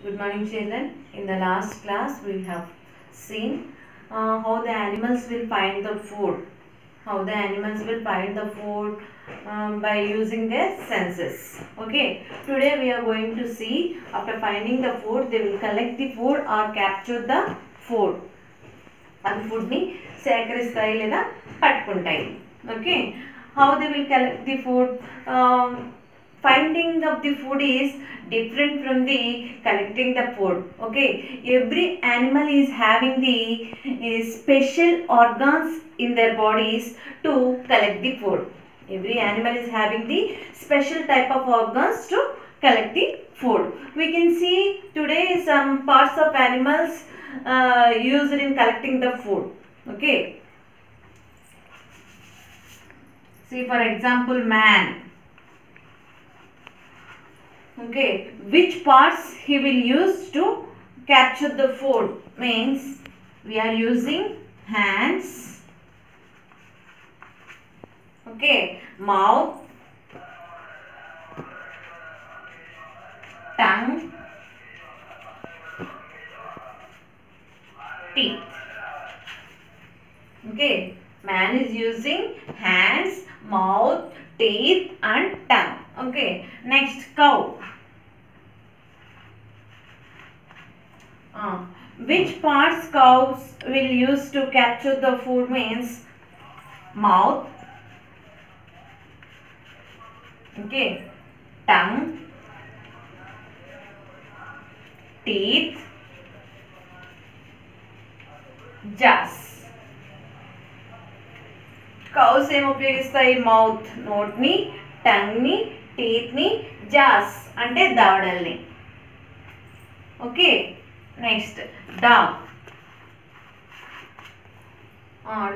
Good morning, children. In the last class, we have seen how the animals will find the food. How the animals will find the food by using their senses. Okay. Today we are going to see after finding the food, they will collect the food or capture the food. And food ni సేకరిస్తాయి లేదా పట్టుకుంటాయి. Okay. How they will collect the food? Finding of the food is different from the collecting the food. Okay, every animal is having the special organs in their bodies to collect the food. Every animal is having the special type of organs to collect the food. We can see today some parts of animals used in collecting the food. Okay, see for example man. Okay, which parts he will use to capture the food? Means we are using hands, okay, mouth, tongue, teeth. Okay, man is using hands, mouth, teeth and tongue. Okay, next cow. Which parts cows will use to capture the food? Means mouth, okay, tongue, teeth, jaws. Cows ఏం ఉపయోగిస్తాయి? Mouth నోట్ ని, tongue ని, teeth ని, jaws అంటే దవడల్ని. Okay, next dog.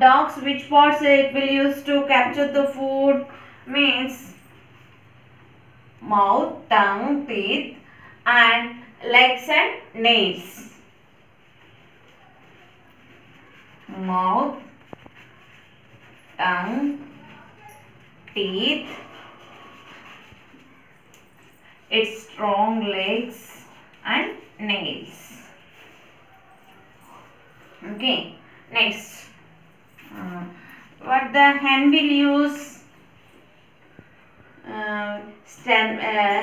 Dogs, which parts it will use to capture the food? Means mouth, tongue, teeth and legs and nails. Mouth, tongue, teeth, its strong legs and nails. Okay, next what the hen will use?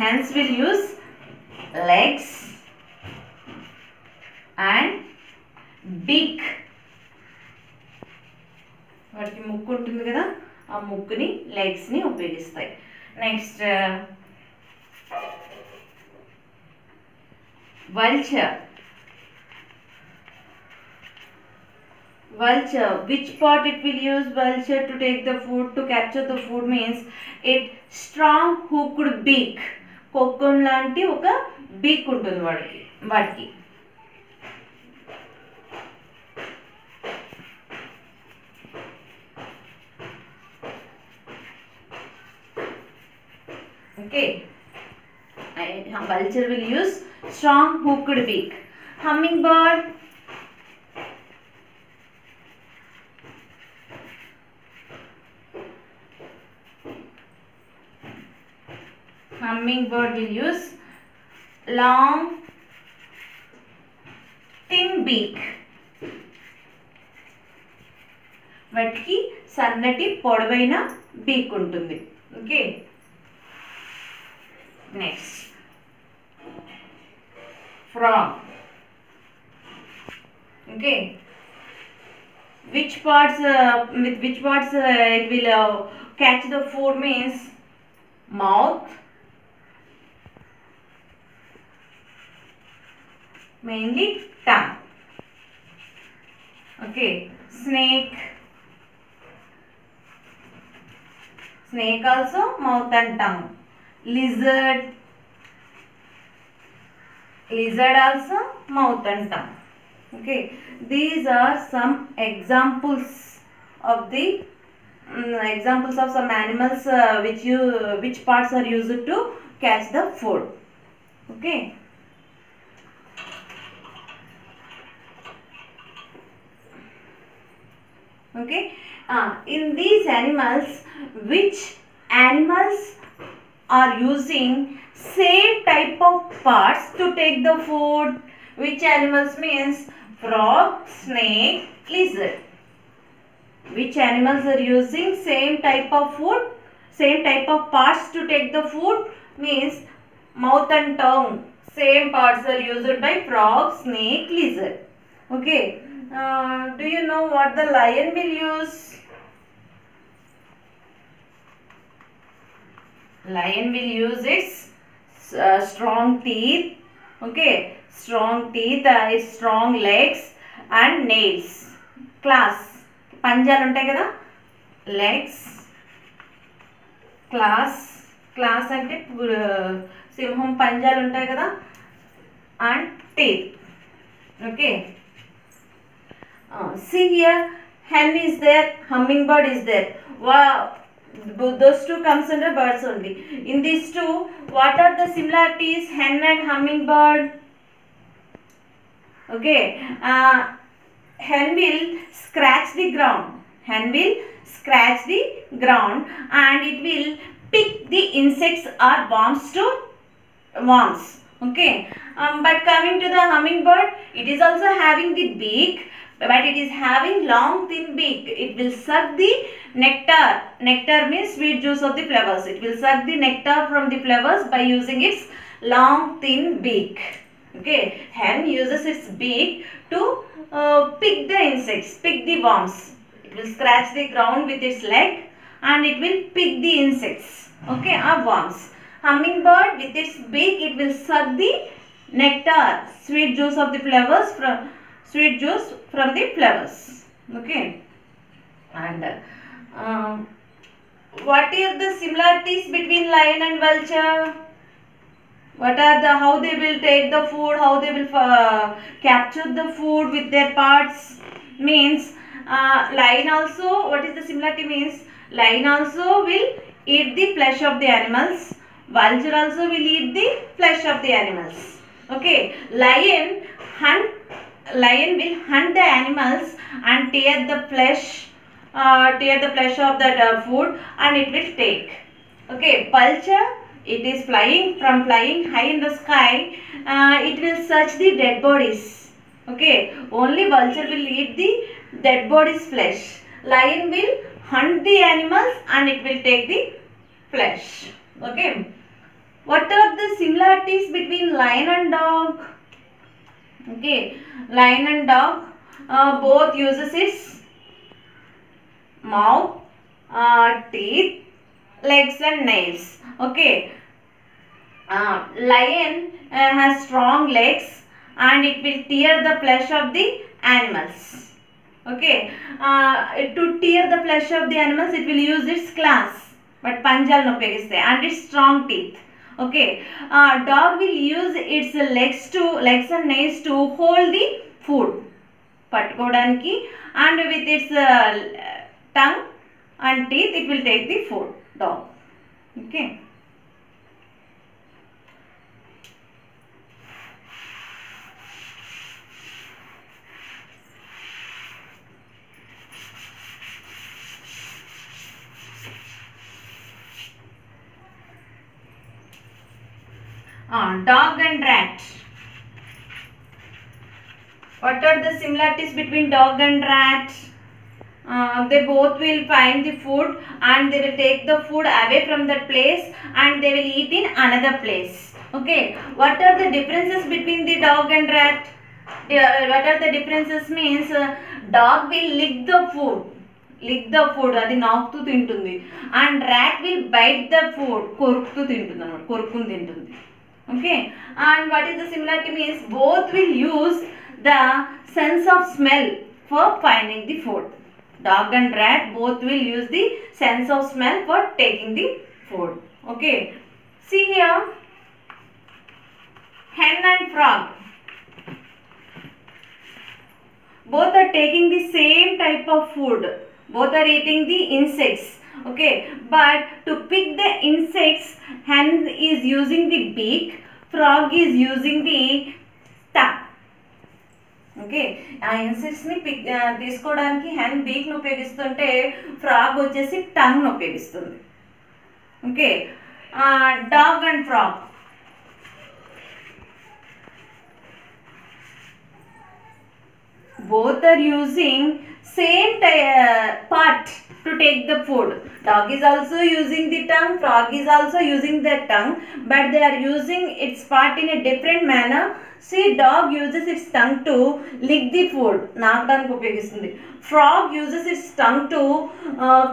Hens will use legs and beak. వాటికి ముక్కు ఉంటుంది కదా, ఆ ముక్కుని లెగ్స్ని ఉపయోగిస్తాయి. Next vulture. Vulture, which part it will use vulture to take the food, to capture the food? Means it strong hooked beak. కొక్కం లాంటి ఒక బీక్ ఉంటుంది వాటికి. Okay, vulture will use strong hooked beak. Hummingbird. Hummingbird will use long thin beak. వాటికి సన్నటి పొడవైన బీక్ ఉంటుంది. Okay, next frog. Okay, which parts with which parts it will catch the food? Means mouth, mainly tongue. Okay, snake also mouth and tongue. Lizard also mouth and tongue. Okay, these are some examples of the examples of some animals which parts are used to catch the food. Okay, okay, in these animals, which animals are using same type of parts to take the food. Which animals means frog, snake, lizard. Which animals are using same type of food, same type of parts to take the food means mouth and tongue. Same parts are used by frog, snake, lizard. Okay. Do you know what the lion will use? Lion will use its strong teeth. Okay. Strong teeth, its strong legs and nails. Claws. Panjalu untayi kada. Legs. Claws ante సింహం పంజాలు ఉంటాయి కదా. And teeth. Okay. See here, hen is there, hummingbird is there. Wow, those two comes under birds only. In these two, what are the similarities? Hen and hummingbird. Okay. Hen will scratch the ground. Hen will scratch the ground and it will pick the insects or worms. Okay. But coming to the hummingbird, it is also having the beak, but it is having long thin beak. It will suck the nectar. Nectar means sweet juice of the flowers. It will suck the nectar from the flowers by using its long thin beak. Okay. Hen uses its beak to pick the insects, pick the worms. It will scratch the ground with its leg and it will pick the insects. Okay, or worms. Hummingbird with its beak, it will suck the nectar, sweet juice of the flowers from the flowers. Okay. And what are the similarities between lion and vulture? What are the, how they will take the food, how they will capture the food with their parts? Means lion also, what is the similarity means? Lion also will eat the flesh of the animals. Vulture also will eat the flesh of the animals. Okay. Lion will hunt the animals and tear the flesh of that food and it will take. Okay. Vulture, it is flying high in the sky. It will search the dead bodies. Okay. Only vulture will eat the dead bodies flesh. Lion will hunt the animals and it will take the flesh. Okay. What are the similarities between lion and dog? Okay. Lion and dog both uses its mouth, teeth, legs and nails. Okay. Lion has strong legs and it will tear the flesh of the animals. Okay. To tear the flesh of the animals, it will use its claws, but panjalu upayogisthayi and its strong teeth. Okay. Dog will use its legs and nails to hold the food, pattukodaniki, and with its tongue and teeth it will take the food. Dog. Okay. Dog and rat. What are the similarities between dog and rat? They both will find the food and they will take the food away from that place and they will eat in another place. Okay. What are the differences between the dog and rat? What are the differences means dog will lick the food, అది నాకుతూ తింటుంది, and rat will bite the food, కొరుకుతూ తింటుంది అన్నమాట, కొరుకుని తింటుంది. Okay. And what is the similarity means both will use the sense of smell for finding the food. Dog and rat both will use the sense of smell for taking the food. Okay. See here, hen and frog both are taking the same type of food, both are eating the insects. Okay, but to pick the insects, hen is using the beak, frog is using the tongue. Okay, insects ni తీసుకోవడానికి hen beak ను ఉపయోగిస్తుంటే frog వచ్చేసి tongue ను ఉపయోగిస్తుంది. Okay. Dog and frog. both are using same part to take the food. Dog is also using the tongue, frog is also using the tongue, but they are using its part in a different manner. See, dog uses its tongue to lick the food. నాకడానికి ఉపయోగిస్తుంది. Frog uses its tongue to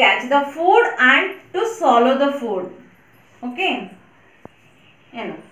catch the food and to swallow the food. Okay. Enough.